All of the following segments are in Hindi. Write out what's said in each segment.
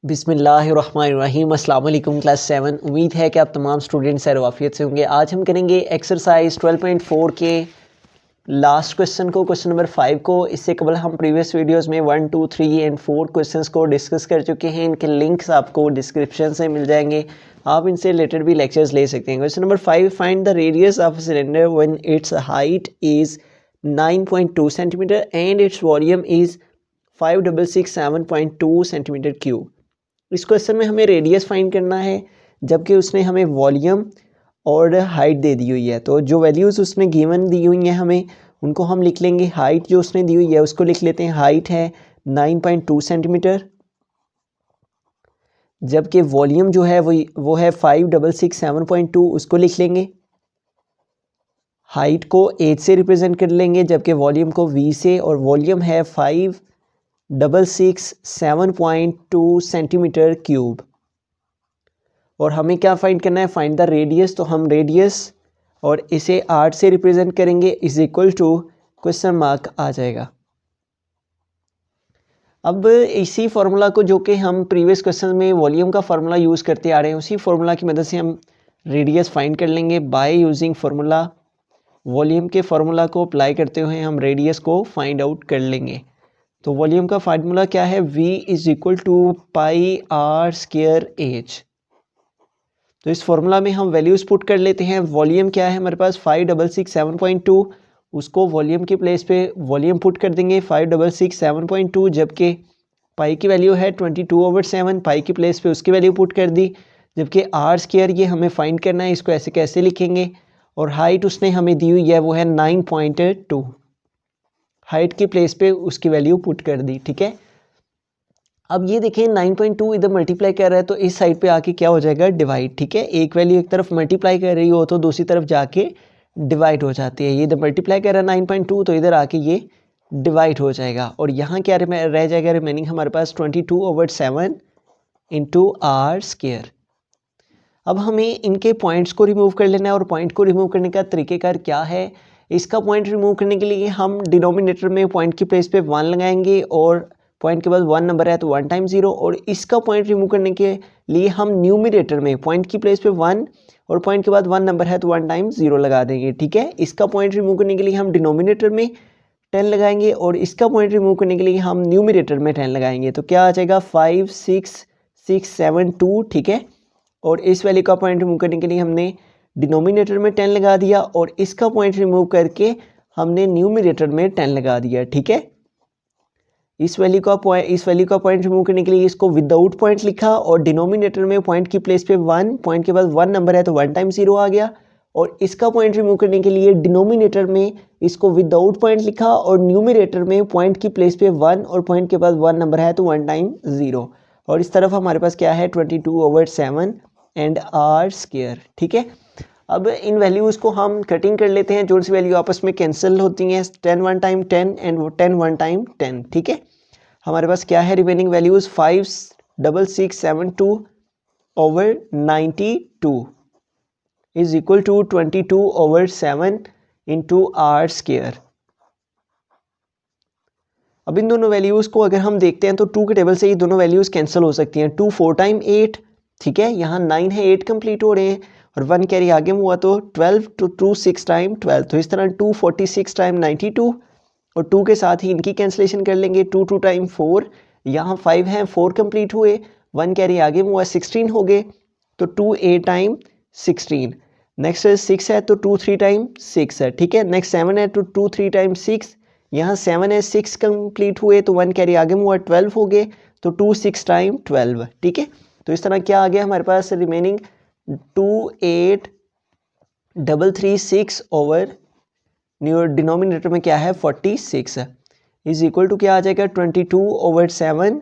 बिस्मिल्लाहिर्रहमानिर्रहीम। अस्सलाम वालेकुम क्लास 7। उम्मीद है कि आप तमाम स्टूडेंट्स आफियत से होंगे। आज हम करेंगे एक्सरसाइज 12.4 के लास्ट क्वेश्चन को, क्वेश्चन नंबर 5 को। इससे कबल हम प्रीवियस वीडियोस में 1, 2, 3 एंड 4 क्वेश्चंस को डिस्कस कर चुके हैं। इनके लिंक्स आपको डिस्क्रिप्शन से मिल जाएंगे, आप इनसे रिलेटेड भी लेक्चर्स ले सकते हैं। Question number 5, find the radius of cylinder when it's height is 9.2 centimetre and its volume is 5667.2 centimetre cube. इस क्वेश्चन में हमें रेडियस फाइंड करना है, जबकि उसने हमें वॉल्यूम और हाइट दे दी हुई है। तो जो वैल्यूज़ उसने गिवन दी हुई हैं हमें, उनको हम लिख लेंगे। हाइट जो उसने दी हुई है उसको लिख लेते हैं, हाइट है 9.2 सेंटीमीटर, जबकि वॉल्यूम जो है वो है 5667.2, उसको लिख लेंगे। हाइट को 8 से रिप्रेजेंट कर लेंगे, जबकि वॉल्यूम को V से, और वॉल्यूम है 5667.2 सेंटीमीटर क्यूब। और हमें क्या फाइंड करना है, फाइंड द रेडियस। तो हम रेडियस और इसे 8 से रिप्रेजेंट करेंगे, is equal to question mark आ जाएगा। अब इसी फार्मूला को, जो कि हम प्रीवियस क्वेश्चन में वॉल्यूम का फार्मूला यूज़ करते आ रहे हैं, उसी फार्मूला की मदद से हम रेडियस फाइंड कर लेंगे। बाय यूजिंग फार्मूला, वॉल्यूम के फार्मूला को अप्लाई करते हुए हम रेडियस को फाइंड आउट कर लेंगे। तो वॉल्यूम का फार्मूला क्या है, V is equal to pi r square h. तो इस फॉर्मूला में हम वैल्यूज पुट कर लेते हैं। वॉल्यूम क्या है हमारे पास 5667.2, उसको वॉल्यूम की प्लेस पे वॉल्यूम पुट कर देंगे 5667.2, जबकि पाई की वैल्यू है 22/7, पाई की प्लेस पे उसकी वैल्यू पुट कर दी। जबकि आर स्क्वायर ये हमें फाइंड करना है, इसको ऐसे कैसे लिखेंगे। और हाइट उसने हमें दी हुई है वो है 9.2, हाइट की प्लेस पे उसकी वैल्यू पुट कर दी। ठीक है, अब ये देखें 9.2 इधर मल्टीप्लाई कर रहा है, तो इस साइड पे आके क्या हो जाएगा, डिवाइड। ठीक है, एक वैल्यू एक तरफ मल्टीप्लाई कर रही हो तो दूसरी तरफ जाके डिवाइड हो जाती है। ये इधर मल्टीप्लाई कर रहा है 9.2, तो इधर आके ये डिवाइड हो जाएगा। और यहाँ क्या रह जाएगा रिमेनिंग हमारे पास 22/7 इंटू आर स्क्वायर। अब हमें इनके पॉइंट्स को रिमूव कर लेना है, और पॉइंट को रिमूव करने का तरीकेकार क्या है। इसका पॉइंट रिमूव करने के लिए हम डिनोमिनेटर में पॉइंट की प्लेस पे 1 लगाएंगे, और पॉइंट के बाद 1 नंबर है तो 1 टाइम्स 0। और इसका पॉइंट रिमूव करने के लिए हम न्यूमिनेटर में पॉइंट की प्लेस पे 1 और पॉइंट के बाद 1 नंबर है तो 1 टाइम्स 0 लगा देंगे। ठीक है, इसका पॉइंट रिमूव करने के लिए हम डिनोमिनेटर में 10 लगाएंगे, और इसका पॉइंट रिमूव करने के लिए हम न्यूमिनेटर में 10 लगाएंगे। तो क्या आ जाएगा 56672। ठीक है, और इस वैल्यू का पॉइंट रिमूव करने के लिए हमने डिनोमिनेटर में 10 लगा दिया, और इसका पॉइंट रिमूव करके हमने न्यूमिनेटर में 10 लगा दिया। ठीक है, इस वैल्यू का पॉइंट रिमूव करने के लिए इसको विदाउट पॉइंट लिखा, और डिनोमिनेटर में पॉइंट की प्लेस पे 1, पॉइंट के बाद 1 नंबर है तो 1 टाइम्स 0 आ गया। और इसका पॉइंट रिमूव करने के लिए डिनोमिनेटर में इसको विदाउट पॉइंट लिखा, और न्यूमिनेटर में पॉइंट की प्लेस पे 1 और पॉइंट के बाद 1 नंबर है तो 1 टाइम्स 0। और इस तरफ हमारे पास क्या है 22/7 एंड आर स्क्वायर। ठीक है, अब इन वैल्यूज़ को हम कटिंग कर लेते हैं, जो सी वैल्यू आपस में कैंसिल होती हैं, 10 1 टाइम 10 एंड 10 1 टाइम 10। ठीक है, हमारे पास क्या है remaining values 56672/92 is equal to 22/7 into r square. अब इन दोनों वैल्यूज़ को अगर हम देखते हैं तो 2 के टेबल से ये दोनों वैल्यूज़ कैंसिल हो सकती हैं। 2 4 टाइम 8, ठीक है, यहाँ 9 है, 8 कंप्लीट हो रहे हैं, और 1 कैरी आगे में हुआ तो 12 to 2 6 टाइम 12। तो इस तरह 246 टाइम 92, और 2 के साथ ही इनकी कैंसिलेशन कर लेंगे। 2 2 टाइम 4, यहाँ 5 हैं, 4 कंप्लीट हुए, 1 कैरी आगे में हुआ 16 हो गए, तो 2 8 टाइम 16। नेक्स्ट 6 है तो 2 3 टाइम 6 है। ठीक है, नेक्स्ट 7 है तो 2 3 टाइम 6, यहाँ 7 है, 6 कंप्लीट हुए तो 1 कैरी आगे में हुआ 12 हो गए, तो 2 6 टाइम 12। ठीक है, तो इस तरह क्या आ गया हमारे पास रिमेनिंग 28336 ओवर डिनोमिनेटर में क्या है 46 इज इक्वल टू क्या आ जाएगा 22/7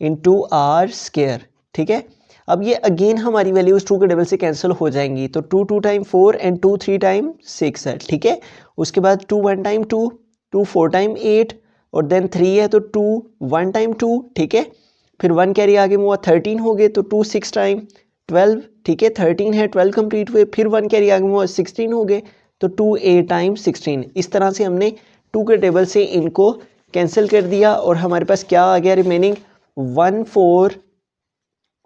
इंटू आर स्क्वायर। ठीक है, अब ये अगेन हमारी वैल्यूज 2 के टेबल से कैंसिल हो जाएंगी, तो 2 2 टाइम 4 एंड 2 3 टाइम 6 है। ठीक है, उसके बाद 2 1 टाइम 2, 2 4 टाइम 8, और देन 3 है तो 2 1 टाइम 2। ठीक है, फिर 1 कैरी आगे में हुआ 13 हो गए, तो 2 6 टाइम 12। ठीक है, 13 है, 12 कंप्लीट हुए, फिर 1 कैरी आगे में हुआ 16 हो गए, तो 2 8 टाइम 16। इस तरह से हमने 2 के टेबल से इनको कैंसिल कर दिया, और हमारे पास क्या आ गया रिमेनिंग 14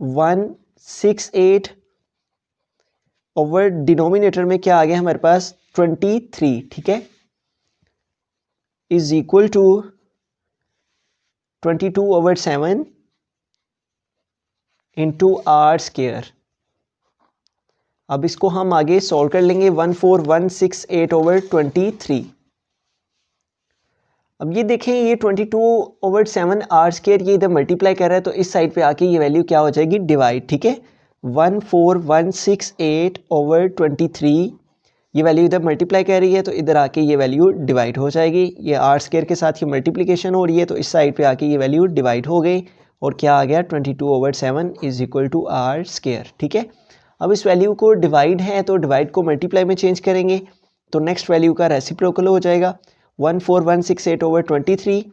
168 ओवर डिनोमिनेटर में क्या आ गया हमारे पास 23, ठीक है, is equal to 22/7 into r square. अब इसको हम आगे सॉल्व कर लेंगे 14168/23। अब ये देखें ये 22/7 आर स्क्वायर ये इधर मल्टीप्लाई कर रहा है तो इस साइड पे आके ये वैल्यू क्या हो जाएगी डिवाइड, ठीक है, 14168/23 ये वैल्यू इधर मल्टीप्लाई कर रही है तो इधर आके ये वैल्यू डिवाइड हो जाएगी। ये आर स्क्वायर के साथ ये मल्टीप्लिकेशन हो रही है तो इस साइड पे आके ये वैल्यू डिवाइड हो गई और क्या आ गया 22/7 is equal to r square, ठीक है। अब इस वैल्यू को डिवाइड है तो डिवाइड को मल्टीप्लाई में चेंज करेंगे तो नेक्स्ट वैल्यू का रेसिप्रोकल हो जाएगा 14168/23।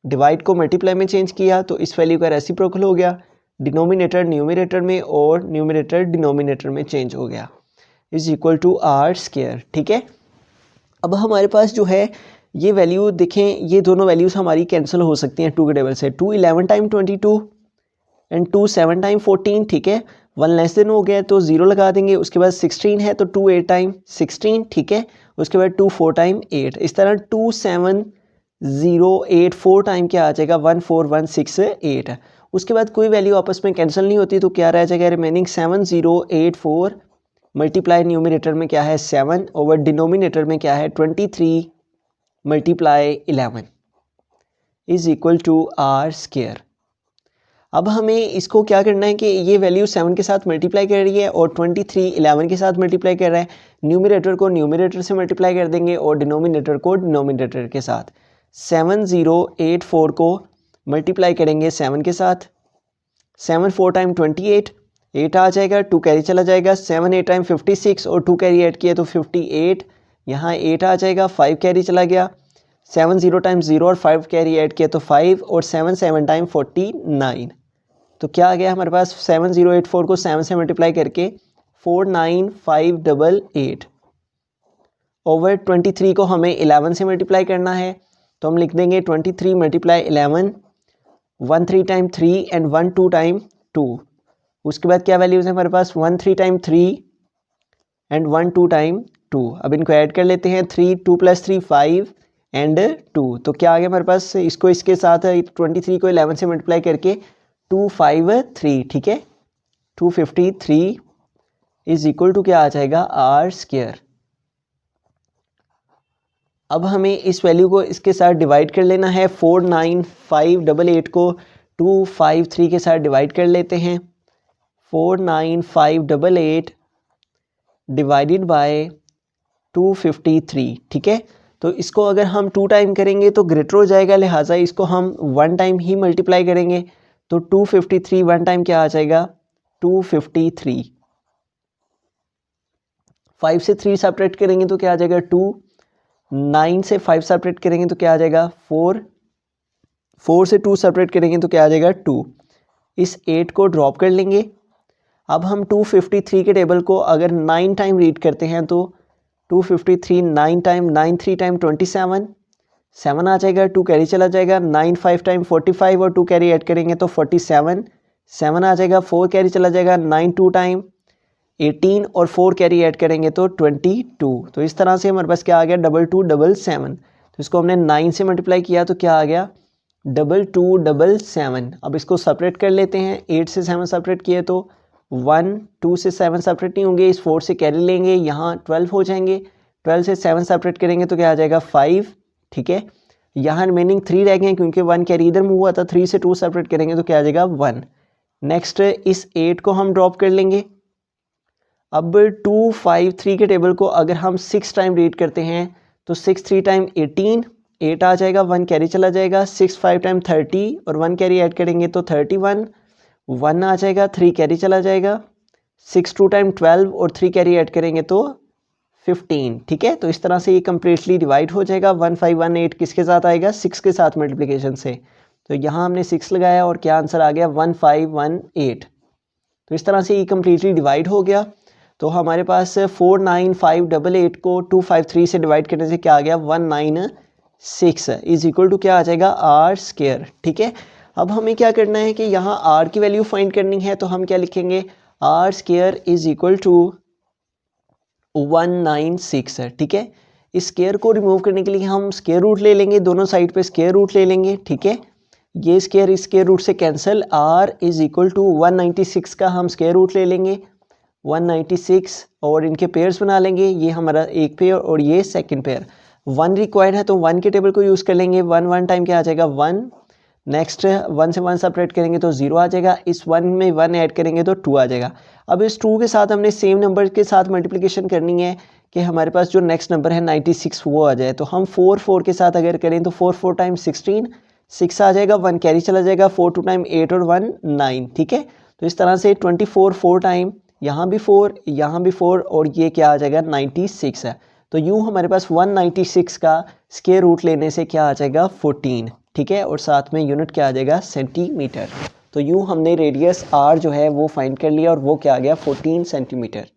डिवाइड को मल्टीप्लाई में चेंज किया तो इस वैल्यू का रेसिप्रोकल हो गया, डिनोमिनेटर न्यूमरेटर में और न्यूमरेटर डिनोमिनेटर में चेंज हो गया, is equal to r square, ठीक है। अब हमारे पास जो है ये वैल्यू देखें, ये दोनों वैल्यूज़ हमारी कैंसिल हो सकती हैं 2 के टेबल से। 2 11 टाइम 22 एंड 2 7 टाइम 14, ठीक है, 1 लेस देन हो गया तो 0 लगा देंगे। उसके बाद 16 है तो 2 8 टाइम 16, ठीक है, उसके बाद 2 4 टाइम 8, इस तरह 2 7 0 8 4 टाइम क्या आ जाएगा 14168। उसके बाद कोई वैल्यू आपस में कैंसिल नहीं होती तो क्या रह जाएगा रिमेनिंग 7084 मल्टीप्लाई न्यूमरेटर में क्या है 7 ओवर डिनोमिनेटर में क्या है 23 multiply 11 is equal to r square. अब हमें इसको क्या करना है कि ये वैल्यू 7 के साथ मल्टीप्लाई कर रही है और 23 11 के साथ मल्टीप्लाई कर रहा है। न्यूमरेटर को न्यूमरेटर से मल्टीप्लाई कर देंगे और डिनोमिनेटर को डिनोमिनेटर के साथ। 7084 को मल्टीप्लाई करेंगे 7 के साथ, 7 4 टाइम 28 8 आ जाएगा, 2 कैरी चला जाएगा, 7 8 टाइम 56 और 2 कैरी ऐड किया तो 58, यहाँ 8 आ जाएगा, 5 कैरी चला गया, 7 0 टाइम 0 और 5 कैरी ऐड किया तो 5 और 7 7 टाइम 49, तो क्या आ गया हमारे पास 7084 को 7 से मल्टीप्लाई करके 49588 ओवर 23 को हमें 11 से मल्टीप्लाई करना है तो हम लिख देंगे 23 मल्टीप्लाई 11, 1 3 टाइम 3 एंड 1 2 टाइम 2। उसके बाद क्या वैल्यूज़ है हमारे पास 1 3 टाइम 3 एंड 1 2 टाइम 2। अब इनको ऐड कर लेते हैं 3 2 + 3 5 एंड 2, तो क्या आ गया हमारे पास, इसको इसके साथ 23 को 11 से मल्टीप्लाई करके 253, ठीक है, 253 इज इक्वल टू क्या आ जाएगा आर स्क्वायर। अब हमें इस वैल्यू को इसके साथ डिवाइड कर लेना है। 49588 को 253 के साथ डिवाइड कर लेते हैं। 49588 डिवाइडेड बाय 253, ठीक है, तो इसको अगर हम 2 टाइम करेंगे तो ग्रेटर हो जाएगा, लिहाजा इसको हम 1 टाइम ही मल्टीप्लाई करेंगे तो 253 1 टाइम क्या आ जाएगा 253। 5 से 3 सेपरेट करेंगे तो क्या आ जाएगा 2, 9 से 5 सेपरेट करेंगे तो क्या आ जाएगा 4, 4 से 2 सेपरेट करेंगे तो क्या आ जाएगा 2। इस 8 को ड्रॉप कर लेंगे। अब हम 253 के टेबल को अगर 9 टाइम रीड करते हैं तो 253 9 टाइम 9 3 टाइम 27, 7 आ जाएगा, 2 कैरी चला जाएगा, 9 5 टाइम 45 और 2 कैरी ऐड करेंगे तो 47, 7 आ जाएगा, 4 कैरी चला जाएगा, 9 2 टाइम 18 और 4 कैरी ऐड करेंगे तो 22। तो इस तरह से हमारे पास क्या आ गया 2277। तो इसको हमने 9 से मल्टीप्लाई किया तो क्या आ गया 2277। अब इसको सेपरेट कर लेते हैं। 8 से 7 सेपरेट किए तो 1, 2 से 7 सेपरेट नहीं होंगे, इस 4 से कैरी लेंगे, यहाँ 12 हो जाएंगे। 12 से 7 सेपरेट करेंगे तो क्या आ जाएगा 5, ठीक है। यहाँ रिमेनिंग 3 रह गए क्योंकि 1 कैरी इधर मूव हुआ था। 3 से 2 सेपरेट करेंगे तो क्या आ जाएगा 1। नेक्स्ट इस 8 को हम ड्रॉप कर लेंगे। अब 253 के टेबल को अगर हम 6 टाइम रीड करते हैं तो 6 3 टाइम 18, 8 आ जाएगा, 1 कैरी चला जाएगा, 6 5 टाइम 30 और 1 कैरी ऐड करेंगे तो 31, 1 आ जाएगा, 3 कैरी चला जाएगा, 6 2 टाइम 12 और 3 कैरी ऐड करेंगे तो 15, ठीक है। तो इस तरह से ये कम्प्लीटली डिवाइड हो जाएगा। 1518 किसके साथ आएगा 6 के साथ मल्टीप्लिकेशन से, तो यहाँ हमने 6 लगाया और क्या आंसर आ गया 1518। तो इस तरह से ये कम्प्लीटली डिवाइड हो गया। तो हमारे पास 49588 को 253 से डिवाइड करने से क्या आ गया 196 इज इक्वल टू क्या आ जाएगा आर स्क्वायर, ठीक है। अब हमें क्या करना है कि यहाँ r की वैल्यू फाइंड करनी है, तो हम क्या लिखेंगे, r square is equal to 196 है। ठीक है, इस स्क्वायर को रिमूव करने के लिए हम स्क्वायर रूट ले लेंगे, दोनों साइड पे स्क्वायर रूट ले लेंगे। ठीक है, ये स्क्वायर इस स्क्वायर रूट से cancel, r is equal to 196 का हम स्क्वायर रूट ले लेंगे 196 और इनके पेयर्स बना लेंगे, ये हमारा एक पेयर और ये सेकंड पेयर। 1 रिक्वायर्ड है तो 1 के टेबल को यूज़ कर लेंगे, 1 टाइम क्या आ जाएगा 1, नेक्स्ट 1 से 1 सेपरेट करेंगे तो 0 आ जाएगा, इस 1 में 1 ऐड करेंगे तो 2 आ जाएगा। अब इस 2 के साथ हमने सेम नंबर के साथ मल्टीप्लिकेशन करनी है कि हमारे पास जो नेक्स्ट नंबर है 96 वो आ जाए। तो हम 4 के साथ अगर करें तो 4 टाइम्स 16 6 आ जाएगा, 1 कैरी चला जाएगा, 4 2 टाइम 8 और 1 9। ठीक है, तो इस तरह से 24 4 टाइम, यहाँ भी 4 यहाँ भी 4 और ये क्या आ जाएगा 96 है। तो यूँ हमारे पास 196 का स्क्वायर रूट लेने से क्या आ जाएगा 14। ठीक है, और साथ में यूनिट क्या आ जाएगा सेंटीमीटर। तो यूँ हमने रेडियस r जो है वो फाइंड कर लिया और वो क्या आ गया 14 सेंटीमीटर।